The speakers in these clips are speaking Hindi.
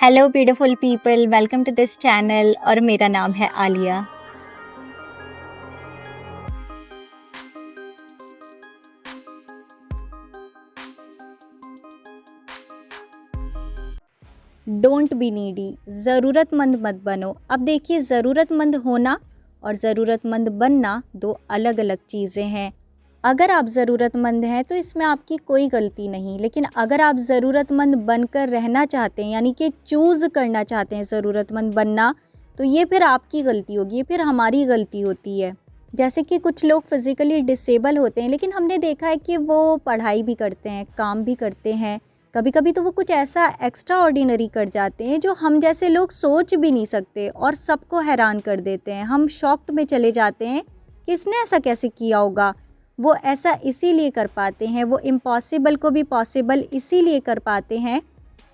Hello beautiful people, welcome to this channel और मेरा नाम है आलिया। डोंट बी नीडी, ज़रूरतमंद मत बनो। अब देखिए, ज़रूरतमंद होना और ज़रूरतमंद बनना दो अलग अलग चीज़ें हैं। अगर आप ज़रूरतमंद हैं तो इसमें आपकी कोई गलती नहीं, लेकिन अगर आप ज़रूरतमंद बनकर रहना चाहते हैं, यानी कि चूज़ करना चाहते हैं ज़रूरतमंद बनना, तो ये फिर आपकी गलती होगी, ये फिर हमारी गलती होती है। जैसे कि कुछ लोग फिज़िकली डिसेबल होते हैं, लेकिन हमने देखा है कि वो पढ़ाई भी करते हैं, काम भी करते हैं। कभी कभी तो वो कुछ ऐसा एक्स्ट्रा ऑर्डिनरी कर जाते हैं जो हम जैसे लोग सोच भी नहीं सकते और सबको हैरान कर देते हैं। हम शॉक्ड में चले जाते हैं कि इसने ऐसा कैसे किया होगा। वो ऐसा इसीलिए कर पाते हैं, वो इम्पॉसिबल को भी पॉसिबल इसीलिए कर पाते हैं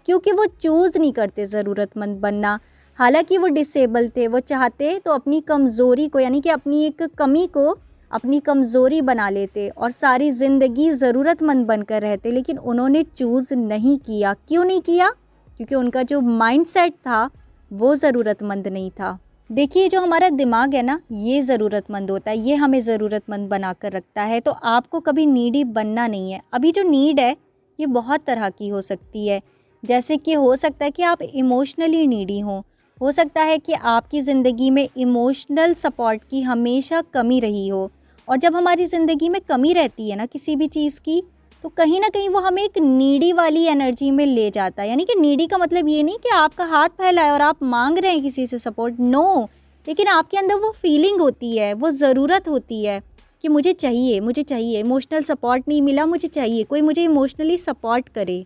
क्योंकि वो चूज़ नहीं करते ज़रूरतमंद बनना। हालांकि वो डिसेबल थे, वो चाहते तो अपनी कमज़ोरी को, यानी कि अपनी एक कमी को अपनी कमज़ोरी बना लेते और सारी ज़िंदगी ज़रूरतमंद बनकर रहते, लेकिन उन्होंने चूज़ नहीं किया। क्यों नहीं किया? क्योंकि उनका जो माइंडसेट था वो ज़रूरतमंद नहीं था। देखिए, जो हमारा दिमाग है ना, ये ज़रूरतमंद होता है, ये हमें ज़रूरतमंद बना कर रखता है। तो आपको कभी नीडी बनना नहीं है। अभी जो नीड है ये बहुत तरह की हो सकती है। जैसे कि हो सकता है कि आप इमोशनली नीडी हों, हो सकता है कि आपकी ज़िंदगी में इमोशनल सपोर्ट की हमेशा कमी रही हो। और जब हमारी ज़िंदगी में कमी रहती है ना किसी भी चीज़ की, तो कहीं ना कहीं वो हमें एक नीडी वाली एनर्जी में ले जाता है। यानी कि नीडी का मतलब ये नहीं कि आपका हाथ फैला है और आप मांग रहे हैं किसी से सपोर्ट, नो। लेकिन आपके अंदर वो फीलिंग होती है, वो ज़रूरत होती है कि मुझे चाहिए, मुझे चाहिए। इमोशनल सपोर्ट नहीं मिला, मुझे चाहिए कोई मुझे इमोशनली सपोर्ट करे।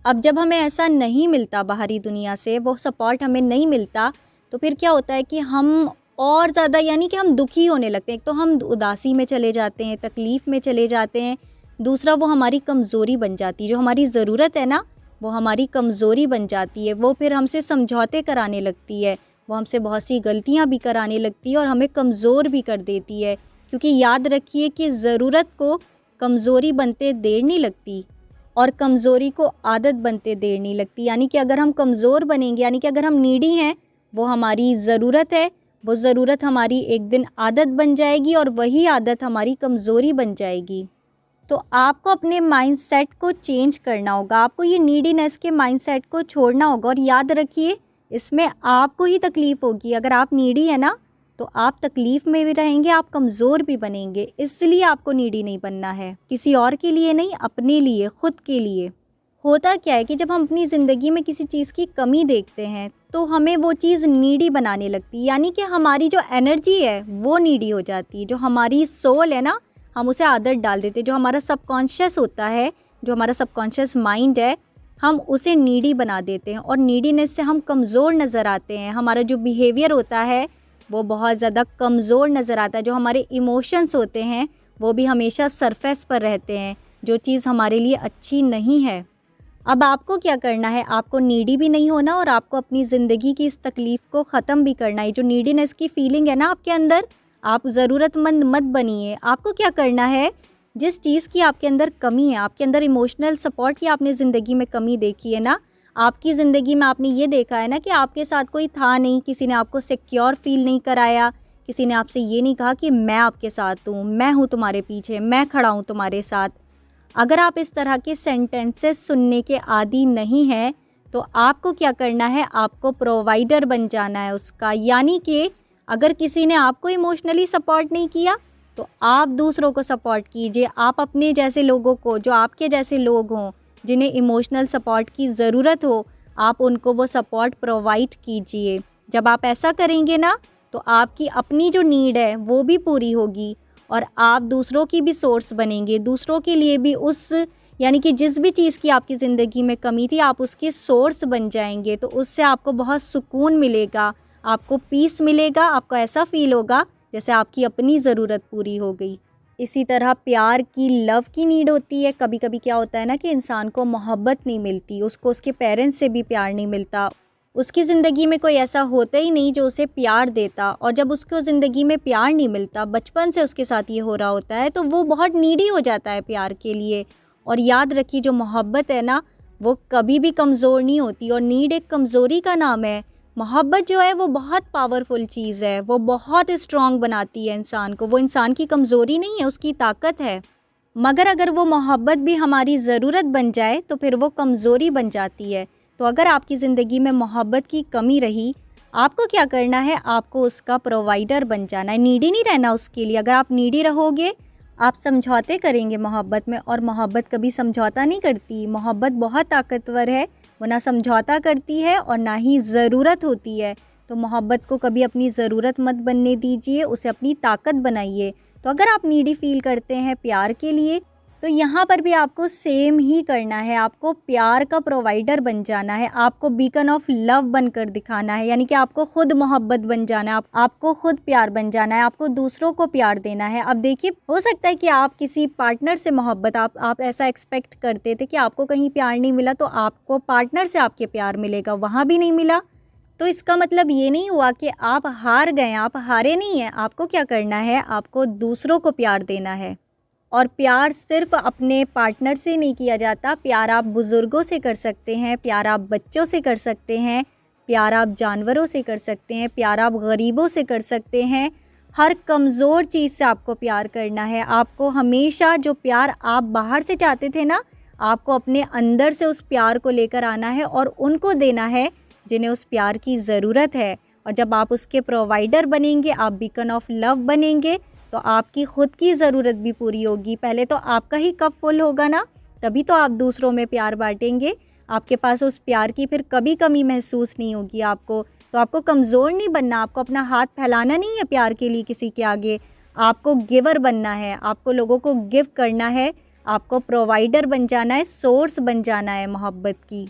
अब जब हमें ऐसा नहीं मिलता, बाहरी दुनिया से वो सपोर्ट हमें नहीं मिलता, तो फिर क्या होता है कि हम और ज़्यादा, यानी कि हम दुखी होने लगते हैं। एक तो हम उदासी में चले जाते हैं, तकलीफ़ में चले जाते हैं। दूसरा, वो हमारी कमज़ोरी बन जाती है। जो हमारी ज़रूरत है ना, वो हमारी कमज़ोरी बन जाती है। वो फिर हमसे समझौते कराने लगती है, वो हमसे बहुत सी गलतियाँ भी कराने लगती है और हमें कमज़ोर भी कर देती है। क्योंकि याद रखिए कि ज़रूरत को कमज़ोरी बनते देर नहीं लगती और कमज़ोरी को आदत बनते देर नहीं लगती। यानी कि अगर हम कमज़ोर बनेंगे, यानी कि अगर हम नीडी हैं, वो हमारी ज़रूरत है, वो ज़रूरत हमारी एक दिन आदत बन जाएगी और वही आदत हमारी कमज़ोरी बन जाएगी। तो आपको अपने माइंडसेट को चेंज करना होगा, आपको ये नीडीनेस के माइंडसेट को छोड़ना होगा। और याद रखिए, इसमें आपको ही तकलीफ़ होगी। अगर आप नीडी है ना, तो आप तकलीफ़ में भी रहेंगे, आप कमज़ोर भी बनेंगे। इसलिए आपको नीडी नहीं बनना है, किसी और के लिए नहीं, अपने लिए, ख़ुद के लिए। होता क्या है कि जब हम अपनी ज़िंदगी में किसी चीज़ की कमी देखते हैं तो हमें वो चीज़ नीडी बनाने लगती है। यानी कि हमारी जो एनर्जी है वो नीडी हो जाती है। जो हमारी सोल है ना, हम उसे आदत डाल देते हैं। जो हमारा सबकॉन्शियस होता है, जो हमारा सबकॉन्शियस माइंड है, हम उसे नीडी बना देते हैं और नीडीनेस से हम कमज़ोर नज़र आते हैं। हमारा जो बिहेवियर होता है वो बहुत ज़्यादा कमज़ोर नज़र आता है। जो हमारे इमोशंस होते हैं वो भी हमेशा सरफेस पर रहते हैं, जो चीज़ हमारे लिए अच्छी नहीं है। अब आपको क्या करना है? आपको नीडी भी नहीं होना और आपको अपनी ज़िंदगी की इस तकलीफ़ को ख़त्म भी करना है। जो नीडीनेस की फ़ीलिंग है ना आपके अंदर, आप ज़रूरतमंद मत बनिए। आपको क्या करना है? जिस चीज़ की आपके अंदर कमी है, आपके अंदर इमोशनल सपोर्ट की आपने ज़िंदगी में कमी देखी है ना, आपकी ज़िंदगी में आपने ये देखा है ना कि आपके साथ कोई था नहीं, किसी ने आपको सिक्योर फ़ील नहीं कराया, किसी ने आपसे ये नहीं कहा कि मैं आपके साथ हूँ, मैं हूँ तुम्हारे पीछे, मैं खड़ा हूँ तुम्हारे साथ। अगर आप इस तरह के सेंटेंसेस सुनने के आदी नहीं हैं, तो आपको क्या करना है? आपको प्रोवाइडर बन जाना है उसका। यानी कि अगर किसी ने आपको इमोशनली सपोर्ट नहीं किया, तो आप दूसरों को सपोर्ट कीजिए। आप अपने जैसे लोगों को, जो आपके जैसे लोग हों, जिन्हें इमोशनल सपोर्ट की ज़रूरत हो, आप उनको वो सपोर्ट प्रोवाइड कीजिए। जब आप ऐसा करेंगे ना, तो आपकी अपनी जो नीड है वो भी पूरी होगी और आप दूसरों की भी सोर्स बनेंगे। दूसरों के लिए भी उस, यानी कि जिस भी चीज़ की आपकी ज़िंदगी में कमी थी, आप उसके सोर्स बन जाएंगे। तो उससे आपको बहुत सुकून मिलेगा, आपको पीस मिलेगा, आपको ऐसा फ़ील होगा जैसे आपकी अपनी ज़रूरत पूरी हो गई। इसी तरह प्यार की, लव की नीड होती है। कभी कभी क्या होता है ना कि इंसान को मोहब्बत नहीं मिलती, उसको उसके पेरेंट्स से भी प्यार नहीं मिलता, उसकी ज़िंदगी में कोई ऐसा होता ही नहीं जो उसे प्यार देता। और जब उसको ज़िंदगी में प्यार नहीं मिलता, बचपन से उसके साथ ये हो रहा होता है, तो वो बहुत नीडी हो जाता है प्यार के लिए। और याद रखिए, जो मोहब्बत है ना, वो कभी भी कमज़ोर नहीं होती और नीड एक कमज़ोरी का नाम है। मोहब्बत जो है वो बहुत पावरफुल चीज़ है, वो बहुत स्ट्रॉन्ग बनाती है इंसान को, वो इंसान की कमज़ोरी नहीं है, उसकी ताकत है। मगर अगर वो मोहब्बत भी हमारी ज़रूरत बन जाए तो फिर वो कमज़ोरी बन जाती है। तो अगर आपकी ज़िंदगी में मोहब्बत की कमी रही, आपको क्या करना है, आपको उसका प्रोवाइडर बन जाना है, नीडी नहीं रहना उसके लिए। अगर आप नीडी रहोगे, आप समझौते करेंगे मोहब्बत में, और मोहब्बत कभी समझौता नहीं करती। मोहब्बत बहुत ताकतवर है, वो ना समझौता करती है और ना ही ज़रूरत होती है। तो मोहब्बत को कभी अपनी ज़रूरत मत बनने दीजिए, उसे अपनी ताकत बनाइए। तो अगर आप नीडी फ़ील करते हैं प्यार के लिए, तो यहाँ पर भी आपको सेम ही करना है। आपको प्यार का प्रोवाइडर बन जाना है, आपको बीकन ऑफ लव बनकर दिखाना है, यानी कि आपको खुद मोहब्बत बन जाना है, आपको खुद प्यार बन जाना है, आपको दूसरों को प्यार देना है। अब देखिए, हो सकता है कि आप किसी पार्टनर से मोहब्बत, आप ऐसा एक्सपेक्ट करते थे कि आपको कहीं प्यार नहीं मिला तो आपको पार्टनर से आपके प्यार मिलेगा, वहाँ भी नहीं मिला। तो इसका मतलब ये नहीं हुआ कि आप हार गए, आप हारे नहीं हैं। आपको क्या करना है, आपको दूसरों को प्यार देना है। और प्यार सिर्फ अपने पार्टनर से नहीं किया जाता, प्यार आप बुज़ुर्गों से कर सकते हैं, प्यार आप बच्चों से कर सकते हैं, प्यार आप जानवरों से कर सकते हैं, प्यार आप गरीबों से कर सकते हैं। हर कमज़ोर चीज़ से आपको प्यार करना है। आपको हमेशा जो प्यार आप बाहर से चाहते थे ना, आपको अपने अंदर से उस प्यार को लेकर आना है और उनको देना है जिन्हें उस प्यार की ज़रूरत है। और जब आप उसके प्रोवाइडर बनेंगे, आप बीकन ऑफ लव बनेंगे, तो आपकी ख़ुद की ज़रूरत भी पूरी होगी। पहले तो आपका ही कप फुल होगा ना, तभी तो आप दूसरों में प्यार बांटेंगे। आपके पास उस प्यार की फिर कभी कमी महसूस नहीं होगी आपको। तो आपको कमज़ोर नहीं बनना, आपको अपना हाथ फैलाना नहीं है प्यार के लिए किसी के आगे। आपको गिवर बनना है, आपको लोगों को गिव करना है, आपको प्रोवाइडर बन जाना है, सोर्स बन जाना है मोहब्बत की।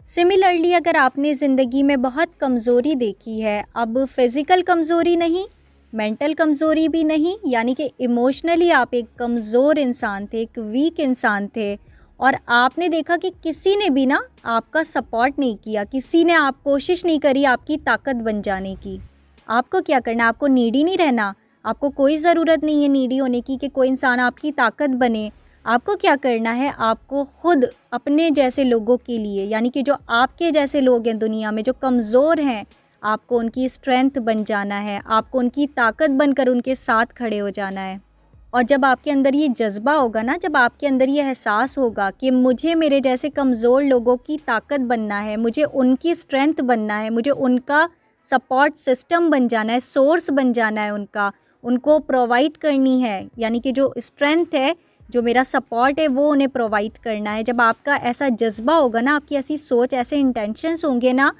सिमिलरली, अगर आपने ज़िंदगी में बहुत कमज़ोरी देखी है, अब फ़िज़िकल कमज़ोरी नहीं, मेंटल कमज़ोरी भी नहीं, यानी कि इमोशनली आप एक कमज़ोर इंसान थे, एक वीक इंसान थे, और आपने देखा कि किसी ने भी ना आपका सपोर्ट नहीं किया, किसी ने आप कोशिश नहीं करी आपकी ताकत बन जाने की। आपको क्या करना है, आपको नीडी नहीं रहना, आपको कोई ज़रूरत नहीं है नीडी होने की कि कोई इंसान आपकी ताकत बने। आपको क्या करना है, आपको खुद अपने जैसे लोगों के लिए, यानी कि जो आपके जैसे लोग हैं दुनिया में, जो कमज़ोर हैं, आपको उनकी स्ट्रेंथ बन जाना है, आपको उनकी ताकत बनकर उनके साथ खड़े हो जाना है। और जब आपके अंदर ये जज्बा होगा ना, जब आपके अंदर ये एहसास होगा कि मुझे मेरे जैसे कमज़ोर लोगों की ताकत बनना है, मुझे उनकी स्ट्रेंथ बनना है, मुझे उनका सपोर्ट सिस्टम बन जाना है, सोर्स बन जाना है उनका, उनको प्रोवाइड करनी है, यानी कि जो स्ट्रेंथ है, जो मेरा सपोर्ट है, वो उन्हें प्रोवाइड करना है। जब आपका ऐसा जज्बा होगा ना, आपकी ऐसी सोच, ऐसे इंटेंशंस होंगे ना,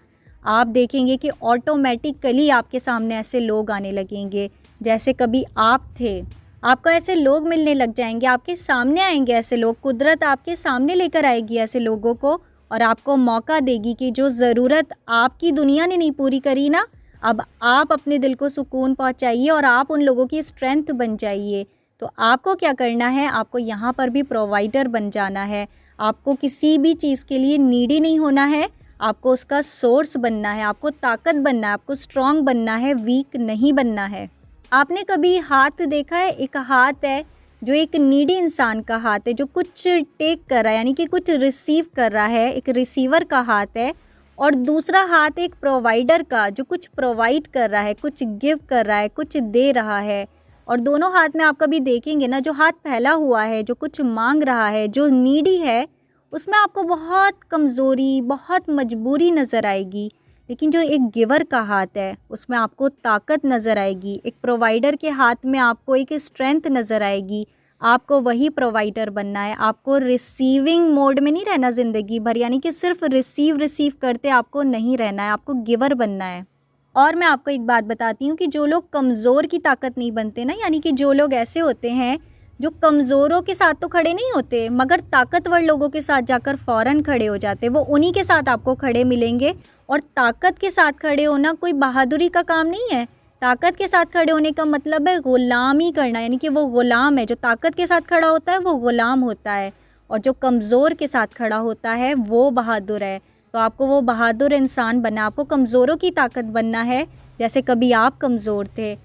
आप देखेंगे कि ऑटोमेटिकली आपके सामने ऐसे लोग आने लगेंगे जैसे कभी आप थे। आपको ऐसे लोग मिलने लग जाएंगे, आपके सामने आएंगे ऐसे लोग, कुदरत आपके सामने लेकर आएगी ऐसे लोगों को और आपको मौका देगी कि जो ज़रूरत आपकी दुनिया ने नहीं पूरी करी ना, अब आप अपने दिल को सुकून पहुंचाइए और आप उन लोगों की स्ट्रेंथ बन जाइए। तो आपको क्या करना है, आपको यहाँ पर भी प्रोवाइडर बन जाना है। आपको किसी भी चीज़ के लिए नीडी नहीं होना है, आपको उसका सोर्स बनना है, आपको ताकत बनना है, आपको स्ट्रॉन्ग बनना है, वीक नहीं बनना है। आपने कभी हाथ देखा है, एक हाथ है जो एक नीडी इंसान का हाथ है, जो कुछ टेक कर रहा है, यानी कि कुछ रिसीव कर रहा है, एक रिसीवर का हाथ है, और दूसरा हाथ एक प्रोवाइडर का, जो कुछ प्रोवाइड कर रहा है, कुछ गिव कर रहा है, कुछ दे रहा है। और दोनों हाथ में आप कभी देखेंगे ना, जो हाथ फैला हुआ है, जो कुछ मांग रहा है, जो नीडी है, उसमें आपको बहुत कमज़ोरी, बहुत मजबूरी नज़र आएगी। लेकिन जो एक गिवर का हाथ है, उसमें आपको ताकत नज़र आएगी। एक प्रोवाइडर के हाथ में आपको एक स्ट्रेंथ नज़र आएगी। आपको वही प्रोवाइडर बनना है, आपको रिसीविंग मोड में नहीं रहना ज़िंदगी भर, यानी कि सिर्फ रिसीव करते आपको नहीं रहना है, आपको गिवर बनना है। और मैं आपको एक बात बताती हूँ कि जो लोग कमज़ोर की ताकत नहीं बनते ना, यानी कि जो लोग ऐसे होते हैं जो कमज़ोरों के साथ तो खड़े नहीं होते, मगर ताकतवर लोगों के साथ जाकर फ़ौरन खड़े हो जाते, वो उन्हीं के साथ आपको खड़े मिलेंगे। और ताकत के साथ खड़े होना कोई बहादुरी का काम नहीं है। ताकत के साथ खड़े होने का मतलब है ग़ुलामी करना, यानी कि वो ग़ुलाम है। जो ताकत के साथ खड़ा होता है वो ग़ुलाम होता है, और जो कमज़ोर के साथ खड़ा होता है वो बहादुर है। तो आपको वो बहादुर इंसान बनना, आपको कमज़ोरों की ताकत बनना है, जैसे कभी आप कमज़ोर थे।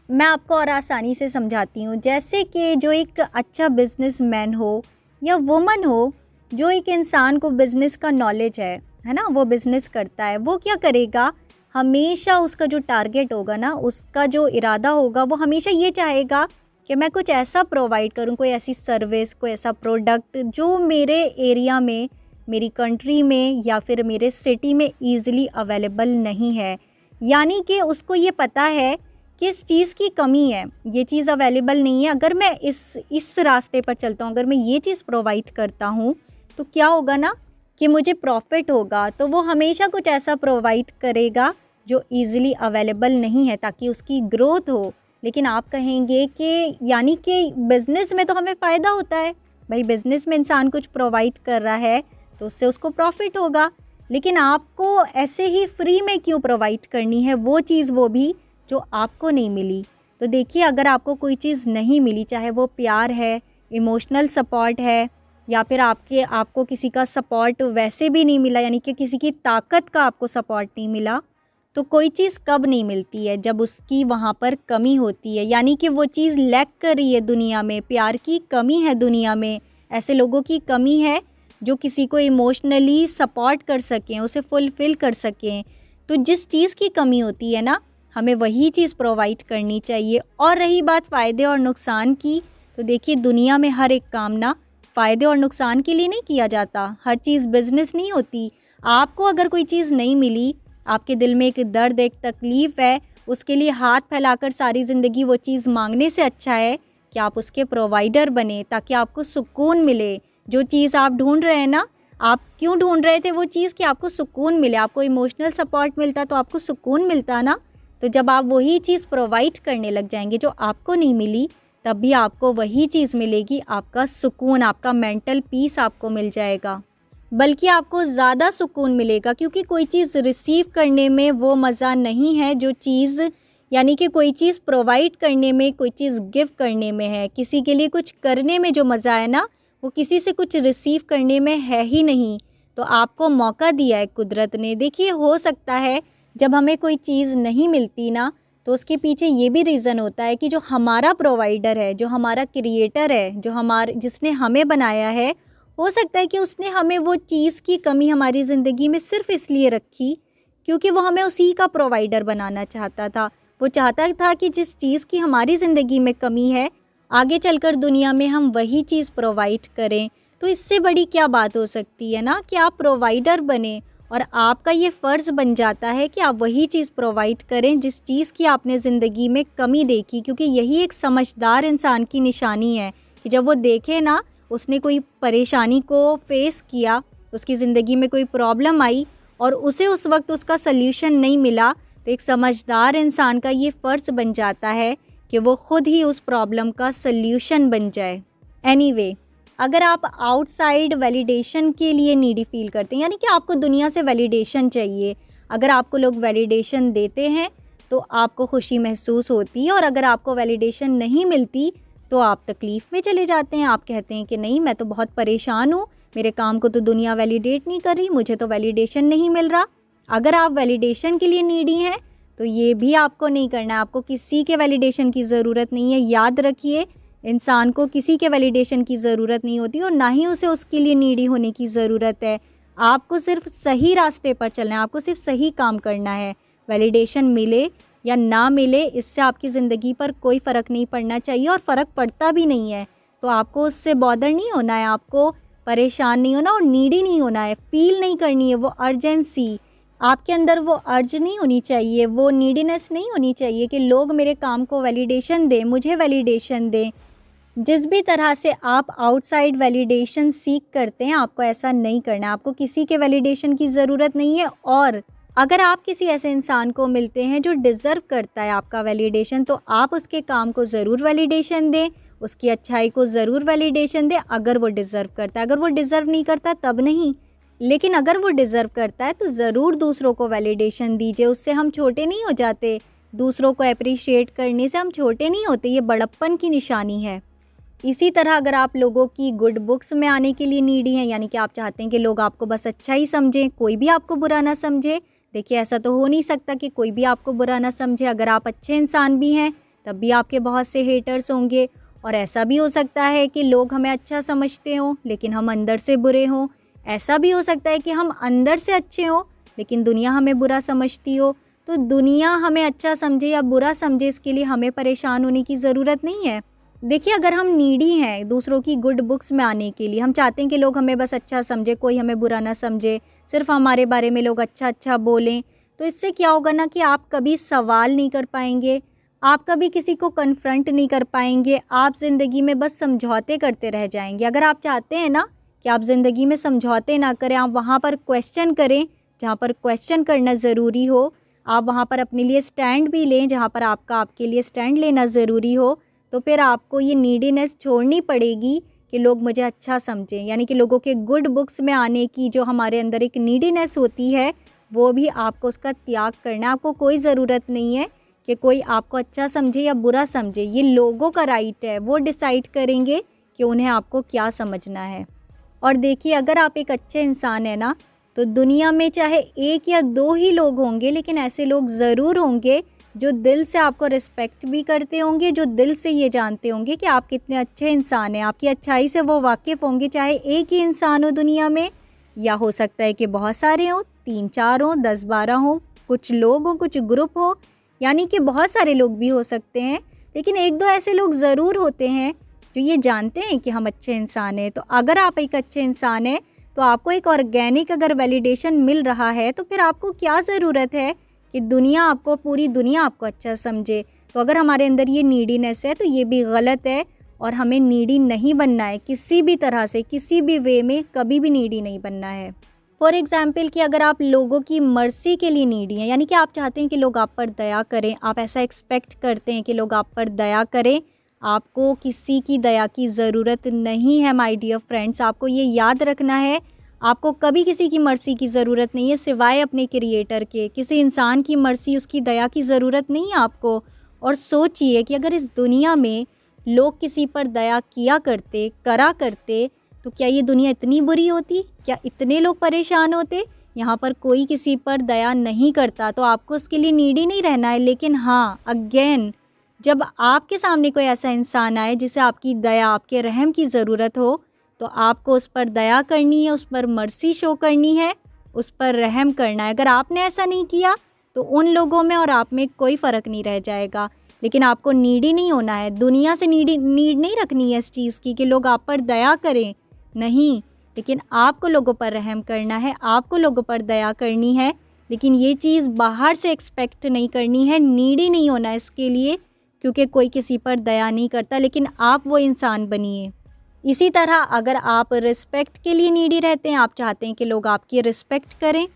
मैं आपको और आसानी से समझाती हूँ। जैसे कि जो एक अच्छा बिजनेसमैन हो या वुमन हो, जो एक इंसान को बिज़नेस का नॉलेज है ना, वो बिज़नेस करता है, वो क्या करेगा, हमेशा उसका जो टारगेट होगा ना, उसका जो इरादा होगा, वो हमेशा ये चाहेगा कि मैं कुछ ऐसा प्रोवाइड करूँ, कोई ऐसी सर्विस, कोई ऐसा प्रोडक्ट जो मेरे एरिया में, मेरी कंट्री में या फिर मेरे सिटी में ईज़िली अवेलेबल नहीं है। यानी कि उसको ये पता है कि इस चीज़ की कमी है, ये चीज़ अवेलेबल नहीं है। अगर मैं इस रास्ते पर चलता हूँ, अगर मैं ये चीज़ प्रोवाइड करता हूँ, तो क्या होगा ना कि मुझे प्रॉफिट होगा। तो वो हमेशा कुछ ऐसा प्रोवाइड करेगा जो ईज़िली अवेलेबल नहीं है, ताकि उसकी ग्रोथ हो। लेकिन आप कहेंगे कि यानी कि बिज़नेस में तो हमें फ़ायदा होता है, भाई बिज़नेस में इंसान कुछ प्रोवाइड कर रहा है तो उससे उसको प्रॉफिट होगा। लेकिन आपको ऐसे ही फ्री में क्यों प्रोवाइड करनी है वो चीज़, वो भी जो आपको नहीं मिली। तो देखिए, अगर आपको कोई चीज़ नहीं मिली, चाहे वो प्यार है, इमोशनल सपोर्ट है, या फिर आपको किसी का सपोर्ट वैसे भी नहीं मिला, यानी कि किसी की ताकत का आपको सपोर्ट नहीं मिला, तो कोई चीज़ कब नहीं मिलती है, जब उसकी वहाँ पर कमी होती है। यानी कि वो चीज़ लैक कर रही है दुनिया में, प्यार की कमी है दुनिया में, ऐसे लोगों की कमी है जो किसी को इमोशनली सपोर्ट कर सकें, उसे फुलफ़िल कर सकें। तो जिस चीज़ की कमी होती है ना, हमें वही चीज़ प्रोवाइड करनी चाहिए। और रही बात फ़ायदे और नुकसान की, तो देखिए दुनिया में हर एक काम ना फ़ायदे और नुकसान के लिए नहीं किया जाता, हर चीज़ बिज़नेस नहीं होती। आपको अगर कोई चीज़ नहीं मिली, आपके दिल में एक दर्द, एक तकलीफ़ है, उसके लिए हाथ फैलाकर सारी ज़िंदगी वो चीज़ मांगने से अच्छा है कि आप उसके प्रोवाइडर बने, ताकि आपको सुकून मिले। जो चीज़ आप ढूंढ रहे हैं ना, आप क्यों ढूंढ रहे थे वो चीज़, कि आपको सुकून मिले, आपको इमोशनल सपोर्ट मिलता तो आपको सुकून मिलता ना। तो जब आप वही चीज़ प्रोवाइड करने लग जाएंगे जो आपको नहीं मिली, तब भी आपको वही चीज़ मिलेगी, आपका सुकून, आपका मेंटल पीस आपको मिल जाएगा। बल्कि आपको ज़्यादा सुकून मिलेगा, क्योंकि कोई चीज़ रिसीव करने में वो मज़ा नहीं है जो चीज़, यानी कि कोई चीज़ प्रोवाइड करने में, कोई चीज़ गिव करने में है। किसी के लिए कुछ करने में जो मज़ा है ना, वो किसी से कुछ रिसीव करने में है ही नहीं। तो आपको मौका दिया है कुदरत ने। देखिए, हो सकता है जब हमें कोई चीज़ नहीं मिलती ना, तो उसके पीछे ये भी रीज़न होता है कि जो हमारा प्रोवाइडर है, जो हमारा क्रिएटर है, जिसने हमें बनाया है, हो सकता है कि उसने हमें वो चीज़ की कमी हमारी ज़िंदगी में सिर्फ़ इसलिए रखी क्योंकि वो हमें उसी का प्रोवाइडर बनाना चाहता था। वो चाहता था कि जिस चीज़ की हमारी ज़िंदगी में कमी है, आगे चलकर दुनिया में हम वही चीज़ प्रोवाइड करें। तो इससे बड़ी क्या बात हो सकती है ना, कि आप प्रोवाइडर बने, और आपका ये फ़र्ज़ बन जाता है कि आप वही चीज़ प्रोवाइड करें जिस चीज़ की आपने ज़िंदगी में कमी देखी। क्योंकि यही एक समझदार इंसान की निशानी है कि जब वो देखे ना, उसने कोई परेशानी को फ़ेस किया, उसकी ज़िंदगी में कोई प्रॉब्लम आई और उसे उस वक्त उसका सल्यूशन नहीं मिला, तो एक समझदार इंसान का ये फ़र्ज़ बन जाता है कि वो ख़ुद ही उस प्रॉब्लम का सल्यूशन बन जाए। एनीवे, अगर आप आउटसाइड वैलिडेशन के लिए नीडी फ़ील करते हैं, यानी कि आपको दुनिया से वैलिडेशन चाहिए, अगर आपको लोग वैलिडेशन देते हैं तो आपको खुशी महसूस होती है, और अगर आपको वैलिडेशन नहीं मिलती तो आप तकलीफ़ में चले जाते हैं। आप कहते हैं कि नहीं, मैं तो बहुत परेशान हूँ, मेरे काम को तो दुनिया वैलिडेट नहीं कर रही, मुझे तो वैलिडेशन नहीं मिल रहा। अगर आप वैलिडेशन के लिए नीडी हैं तो ये भी आपको नहीं करना है, आपको किसी के वैलिडेशन की ज़रूरत नहीं है। याद रखिए, इंसान को किसी के वैलिडेशन की ज़रूरत नहीं होती, और ना ही उसे उसके लिए नीडी होने की ज़रूरत है। आपको सिर्फ सही रास्ते पर चलना है, आपको सिर्फ सही काम करना है। वैलिडेशन मिले या ना मिले, इससे आपकी ज़िंदगी पर कोई फ़र्क नहीं पड़ना चाहिए, और फ़र्क पड़ता भी नहीं है। तो आपको उससे बॉदर नहीं होना है, आपको परेशान नहीं होना और नीडी नहीं होना है, फ़ील नहीं करनी है वो अर्जेंसी। आपके अंदर वो अर्ज नहीं होनी चाहिए, वो नीडीनेस नहीं होनी चाहिए कि लोग मेरे काम को वैलिडेशन दें, मुझे वैलिडेशन दें। जिस भी तरह से आप आउटसाइड वैलिडेशन सीख करते हैं, आपको ऐसा नहीं करना है। आपको किसी के वैलिडेशन की ज़रूरत नहीं है, और अगर आप किसी ऐसे इंसान को मिलते हैं जो डिज़र्व करता है आपका वैलिडेशन, तो आप उसके काम को ज़रूर वैलिडेशन दें, उसकी अच्छाई को ज़रूर वैलिडेशन दें अगर वो डिज़र्व करता है। अगर वो डिज़र्व नहीं करता तब नहीं, लेकिन अगर वो डिज़र्व करता है तो ज़रूर दूसरों को वैलिडेशन दीजिए। उससे हम छोटे नहीं हो जाते, दूसरों को अप्रिशिएट करने से हम छोटे नहीं होते, ये बड़प्पन की निशानी है। इसी तरह अगर आप लोगों की गुड बुक्स में आने के लिए नीडी हैं, यानी कि आप चाहते हैं कि लोग आपको बस अच्छा ही समझें, कोई भी आपको बुरा ना समझे। देखिए, ऐसा तो हो नहीं सकता कि कोई भी आपको बुरा ना समझे। अगर आप अच्छे इंसान भी हैं तब भी आपके बहुत से हेटर्स होंगे, और ऐसा भी हो सकता है कि लोग हमें अच्छा समझते हों लेकिन हम अंदर से बुरे हों। ऐसा भी हो सकता है कि हम अंदर से अच्छे हों लेकिन दुनिया हमें बुरा समझती हो। तो दुनिया हमें अच्छा समझे या बुरा समझे, इसके लिए हमें परेशान होने की ज़रूरत नहीं है। देखिए, अगर हम नीडी हैं दूसरों की गुड बुक्स में आने के लिए, हम चाहते हैं कि लोग हमें बस अच्छा समझे, कोई हमें बुरा ना समझे, सिर्फ हमारे बारे में लोग अच्छा अच्छा बोलें, तो इससे क्या होगा ना कि आप कभी सवाल नहीं कर पाएंगे, आप कभी किसी को कन्फ्रंट नहीं कर पाएंगे, आप ज़िंदगी में बस समझौते करते रह जाएंगे। अगर आप चाहते हैं ना कि आप ज़िंदगी में समझौते ना करें, आप वहाँ पर क्वेश्चन करें जहाँ पर क्वेश्चन करना ज़रूरी हो, आप वहाँ पर अपने लिए स्टैंड भी लें जहाँ पर आपके लिए स्टैंड लेना ज़रूरी हो, तो फिर आपको ये नीडीनेस छोड़नी पड़ेगी कि लोग मुझे अच्छा समझें। यानी कि लोगों के गुड बुक्स में आने की जो हमारे अंदर एक नीडीनेस होती है, वो भी आपको उसका त्याग करना है। आपको कोई ज़रूरत नहीं है कि कोई आपको अच्छा समझे या बुरा समझे, ये लोगों का राइट है, वो डिसाइड करेंगे कि उन्हें आपको क्या समझना है। और देखिए, अगर आप एक अच्छे इंसान हैं ना, तो दुनिया में चाहे 1 या 2 ही लोग होंगे, लेकिन ऐसे लोग ज़रूर होंगे जो दिल से आपको रिस्पेक्ट भी करते होंगे, जो दिल से ये जानते होंगे कि आप कितने अच्छे इंसान हैं, आपकी अच्छाई से वो वाकिफ़ होंगे। चाहे एक ही इंसान हो दुनिया में, या हो सकता है कि बहुत सारे हों, 3-4 हों, 10-12 हों, कुछ लोग हों, कुछ ग्रुप हो, यानी कि बहुत सारे लोग भी हो सकते हैं, लेकिन 1-2 ऐसे लोग ज़रूर होते हैं जो ये जानते हैं कि हम अच्छे इंसान हैं। तो अगर आप एक अच्छे इंसान हैं, तो आपको एक ऑर्गेनिक अगर वैलिडेशन मिल रहा है, तो फिर आपको क्या ज़रूरत है कि पूरी दुनिया आपको अच्छा समझे। तो अगर हमारे अंदर ये नीडीनेस है, तो ये भी गलत है और हमें नीडी नहीं बनना है, किसी भी तरह से, किसी भी वे में कभी भी नीडी नहीं बनना है। फॉर एग्ज़ाम्पल कि अगर आप लोगों की मर्ज़ी के लिए नीडी हैं, यानी कि आप चाहते हैं कि लोग आप पर दया करें, आप ऐसा एक्सपेक्ट करते हैं कि लोग आप पर दया करें, आपको किसी की दया की ज़रूरत नहीं है माय डियर फ्रेंड्स। आपको ये याद रखना है, आपको कभी किसी की मर्ज़ी की ज़रूरत नहीं है सिवाय अपने क्रिएटर के। किसी इंसान की मर्ज़ी, उसकी दया की ज़रूरत नहीं है आपको। और सोचिए कि अगर इस दुनिया में लोग किसी पर दया करा करते, तो क्या ये दुनिया इतनी बुरी होती? क्या इतने लोग परेशान होते? यहाँ पर कोई किसी पर दया नहीं करता, तो आपको उसके लिए नीडी नहीं रहना है। लेकिन हाँ, अगेन, जब आपके सामने कोई ऐसा इंसान आए जिसे आपकी दया, आपके रहम की ज़रूरत हो, तो आपको उस पर दया करनी है, उस पर मर्सी शो करनी है, उस पर रहम करना है। अगर आपने ऐसा नहीं किया, तो उन लोगों में और आप में कोई फ़र्क नहीं रह जाएगा। लेकिन आपको नीडी नहीं होना है, दुनिया से नीड नहीं रखनी है इस चीज़ की कि लोग आप पर दया करें, नहीं। लेकिन आपको लोगों पर रहम करना है, आपको लोगों पर दया करनी है, लेकिन ये चीज़ बाहर से एक्सपेक्ट नहीं करनी है, नीडी नहीं होना इसके लिए, क्योंकि कोई किसी पर दया नहीं करता, लेकिन आप वो इंसान बनिए। इसी तरह अगर आप रिस्पेक्ट के लिए नीडी रहते हैं, आप चाहते हैं कि लोग आपकी रिस्पेक्ट करें,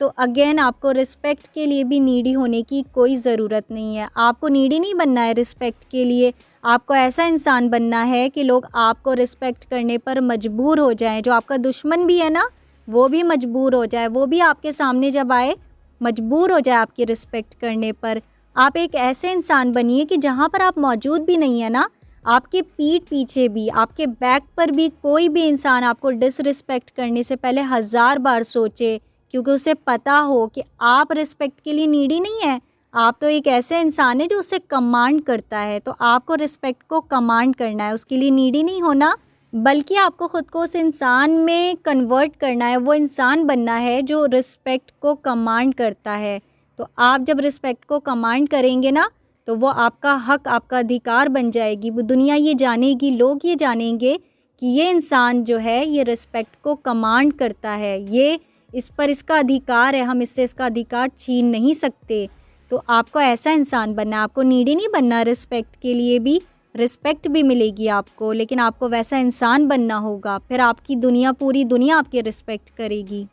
तो अगेन आपको रिस्पेक्ट के लिए भी नीडी होने की कोई ज़रूरत नहीं है। आपको नीडी नहीं बनना है रिस्पेक्ट के लिए, आपको ऐसा इंसान बनना है कि लोग आपको रिस्पेक्ट करने पर मजबूर हो जाएं। जो आपका दुश्मन भी है ना, वो भी मजबूर हो जाए, वो भी आपके सामने जब आए मजबूर हो जाए आपकी रिस्पेक्ट करने पर। आप एक ऐसे इंसान बनिए कि जहाँ पर आप मौजूद भी नहीं है ना, आपके पीठ पीछे भी, आपके बैक पर भी कोई भी इंसान आपको डिसरिस्पेक्ट करने से पहले 1000 बार सोचे, क्योंकि उसे पता हो कि आप रिस्पेक्ट के लिए नीडी नहीं है। आप तो एक ऐसे इंसान है जो उससे कमांड करता है, तो आपको रिस्पेक्ट को कमांड करना है, उसके लिए नीडी नहीं होना, बल्कि आपको ख़ुद को उस इंसान में कन्वर्ट करना है, वो इंसान बनना है जो रिस्पेक्ट को कमांड करता है। तो आप जब रिस्पेक्ट को कमांड करेंगे ना, तो वो आपका हक, आपका अधिकार बन जाएगी। वो दुनिया ये जानेगी, लोग ये जानेंगे कि ये इंसान जो है ये रिस्पेक्ट को कमांड करता है, ये इस पर इसका अधिकार है, हम इससे इसका अधिकार छीन नहीं सकते। तो आपको ऐसा इंसान बनना है, आपको नीडी नहीं बनना। रिस्पेक्ट के लिए भी रिस्पेक्ट भी मिलेगी आपको, लेकिन आपको वैसा इंसान बनना होगा, फिर आपकी दुनिया, पूरी दुनिया आपकी रिस्पेक्ट करेगी।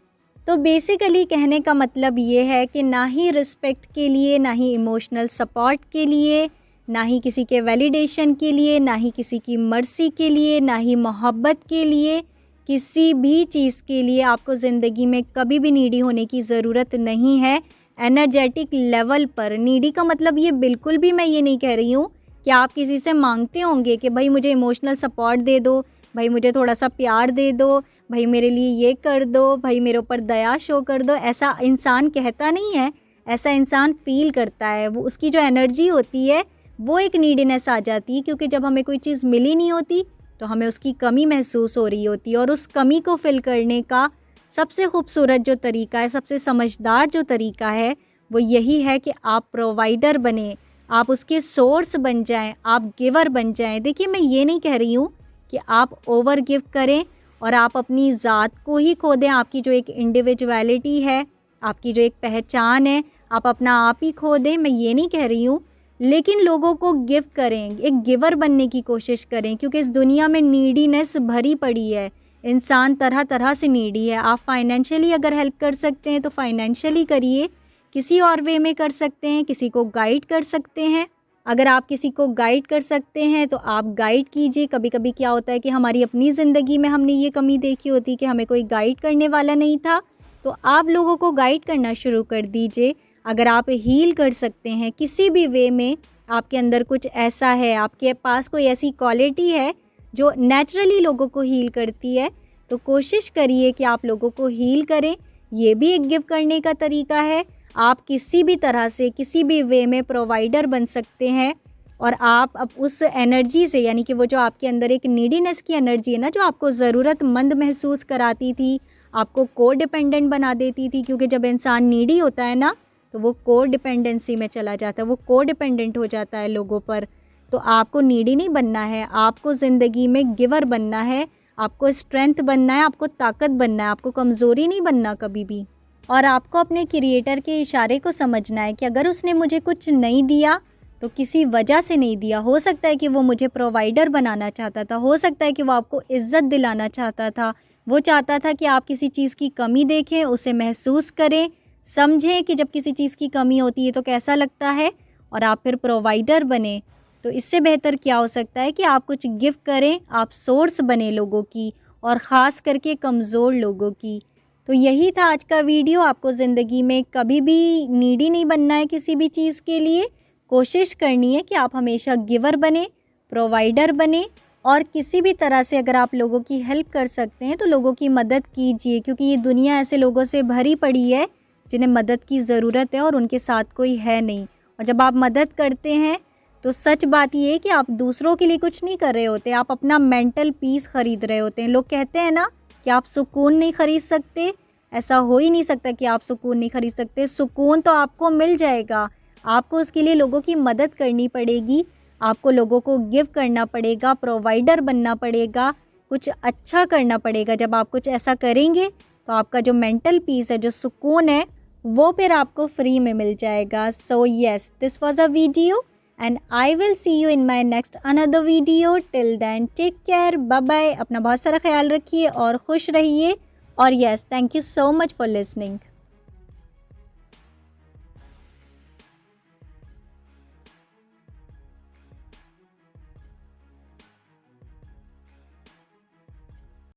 तो बेसिकली कहने का मतलब ये है कि ना ही रिस्पेक्ट के लिए, ना ही इमोशनल सपोर्ट के लिए, ना ही किसी के वैलिडेशन के लिए, ना ही किसी की मर्ज़ी के लिए, ना ही मोहब्बत के लिए, किसी भी चीज़ के लिए आपको ज़िंदगी में कभी भी नीडी होने की ज़रूरत नहीं है। एनर्जेटिक लेवल पर नीडी का मतलब ये बिल्कुल भी मैं ये नहीं कह रही हूँ कि आप किसी से मांगते होंगे कि भाई मुझे इमोशनल सपोर्ट दे दो, भाई मुझे थोड़ा सा प्यार दे दो, भाई मेरे लिए ये कर दो, भाई मेरे ऊपर दया शो कर दो। ऐसा इंसान कहता नहीं है, ऐसा इंसान फ़ील करता है। वो, उसकी जो एनर्जी होती है वो एक नीडीनेस आ जाती है, क्योंकि जब हमें कोई चीज़ मिली नहीं होती तो हमें उसकी कमी महसूस हो रही होती है। और उस कमी को फिल करने का सबसे खूबसूरत जो तरीका है, सबसे समझदार जो तरीका है, वो यही है कि आप प्रोवाइडर बने, आप उसके सोर्स बन जाएं, आप गिवर बन जाएं। देखिए, मैं ये नहीं कह रही हूँ कि आप ओवर गिव करें और आप अपनी ज़ात को ही खो दें। आपकी जो एक इंडिविजुअलिटी है, आपकी जो एक पहचान है, आप अपना आप ही खो दें, मैं ये नहीं कह रही हूँ। लेकिन लोगों को गिव करें, एक गिवर बनने की कोशिश करें, क्योंकि इस दुनिया में नीडीनेस भरी पड़ी है। इंसान तरह तरह से नीडी है। आप फाइनेंशियली अगर हेल्प कर सकते हैं तो फाइनेंशियली करिए, किसी और वे में कर सकते हैं, किसी को गाइड कर सकते हैं। अगर आप किसी को गाइड कर सकते हैं तो आप गाइड कीजिए। कभी कभी क्या होता है कि हमारी अपनी ज़िंदगी में हमने ये कमी देखी होती कि हमें कोई गाइड करने वाला नहीं था, तो आप लोगों को गाइड करना शुरू कर दीजिए। अगर आप हील कर सकते हैं किसी भी वे में, आपके अंदर कुछ ऐसा है, आपके पास कोई ऐसी क्वालिटी है जो नेचुरली लोगों को हील करती है, तो कोशिश करिए कि आप लोगों को हील करें। ये भी एक गिव करने का तरीका है। आप किसी भी तरह से, किसी भी वे में प्रोवाइडर बन सकते हैं और आप अब उस एनर्जी से, यानी कि वो जो आपके अंदर एक नीडीनेस की एनर्जी है ना, जो आपको ज़रूरतमंद महसूस कराती थी, आपको को डिपेंडेंट बना देती थी, क्योंकि जब इंसान नीडी होता है ना तो वो को डिपेंडेंसी में चला जाता है, वो को डिपेंडेंट हो जाता है लोगों पर। तो आपको नीडी नहीं बनना है, आपको ज़िंदगी में गिवर बनना है, आपको स्ट्रेंथ बनना है, आपको ताकत बनना है, आपको कमज़ोरी नहीं बनना कभी भी। और आपको अपने क्रिएटर के इशारे को समझना है कि अगर उसने मुझे कुछ नहीं दिया तो किसी वजह से नहीं दिया। हो सकता है कि वो मुझे प्रोवाइडर बनाना चाहता था, हो सकता है कि वो आपको इज़्ज़त दिलाना चाहता था, वो चाहता था कि आप किसी चीज़ की कमी देखें, उसे महसूस करें, समझें कि जब किसी चीज़ की कमी होती है तो कैसा लगता है, और आप फिर प्रोवाइडर बने। तो इससे बेहतर क्या हो सकता है कि आप कुछ गिव करें, आप सोर्स बने लोगों की, और ख़ास करके कमज़ोर लोगों की। तो यही था आज का वीडियो। आपको ज़िंदगी में कभी भी नीडी नहीं बनना है किसी भी चीज़ के लिए। कोशिश करनी है कि आप हमेशा गिवर बने, प्रोवाइडर बने, और किसी भी तरह से अगर आप लोगों की हेल्प कर सकते हैं तो लोगों की मदद कीजिए, क्योंकि ये दुनिया ऐसे लोगों से भरी पड़ी है जिन्हें मदद की ज़रूरत है और उनके साथ कोई है नहीं। और जब आप मदद करते हैं तो सच बात ये है कि आप दूसरों के लिए कुछ नहीं कर रहे होते, आप अपना मेंटल पीस ख़रीद रहे होते हैं। लोग कहते हैं ना कि आप सुकून नहीं ख़रीद सकते, ऐसा हो ही नहीं सकता कि आप सुकून नहीं ख़रीद सकते। सुकून तो आपको मिल जाएगा, आपको उसके लिए लोगों की मदद करनी पड़ेगी, आपको लोगों को गिव करना पड़ेगा, प्रोवाइडर बनना पड़ेगा, कुछ अच्छा करना पड़ेगा। जब आप कुछ ऐसा करेंगे तो आपका जो मेंटल पीस है, जो सुकून है, वो फिर आपको फ्री में मिल जाएगा। So yes, this was a video and I will see you in my next another video. Till then, take care, bye bye। अपना बहुत सारा ख्याल रखिए और खुश रहिए। और yes, thank you so much for listening।